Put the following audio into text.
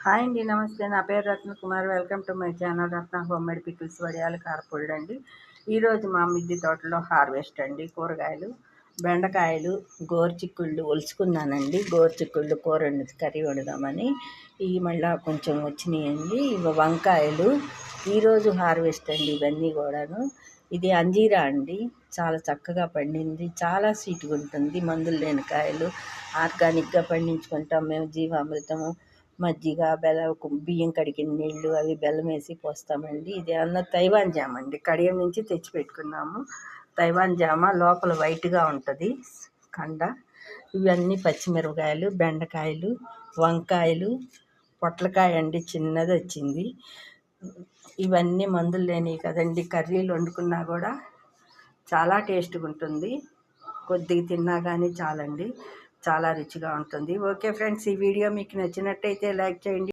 Hi అండి, నమస్తే. నా పేరు Ratnakumar. Welcome to my channel Ratna homemade pickles, వడియాలు, కారపొడి అండి. ఈరోజు మా మిద్దె తోటలో హార్వెస్ట్ అండి. కూరగాయలు, బెండకాయలు, గోరుచిక్కుళ్ళు ఒలుచుకున్నానండి. గోరుచిక్కుళ్ళు కూర కర్రీ వండుదామని. ఇవి మళ్ళీ కొంచెం వచ్చినాయండి. ఇవి వంకాయలు, ఈరోజు హార్వెస్ట్ అండి. ఇవన్నీ కూడాను. ఇది అంజీరా అండి, చాలా చక్కగా పండింది. చాలా స్వీట్గా ఉంటుంది. మందులు లేని కాయలు, ఆర్గానిక్గా పండించుకుంటాం మేము. జీవామృతము, మజ్జిగ, బెల్లం, బియ్యం కడిగిన నీళ్ళు, అవి బెల్లం వేసి పోస్తామండి. ఇది తైవాన్ జామ అండి, కడియం నుంచి తెచ్చి పెట్టుకున్నాము. తైవాన్ జామ లోపల వైట్గా ఉంటుంది కండ. ఇవన్నీ పచ్చిమిరపకాయలు, బెండకాయలు, వంకాయలు, పొట్లకాయ అండి, చిన్నది వచ్చింది. ఇవన్నీ మందులు లేనివి కదండి. కర్రీలు వండుకున్నా కూడా చాలా టేస్ట్గా ఉంటుంది. కొద్దిగా తిన్నా కానీ చాలండి, చాలా రుచిగా ఉంటుంది. ఓకే ఫ్రెండ్స్, ఈ వీడియో మీకు నచ్చినట్టయితే లైక్ చేయండి.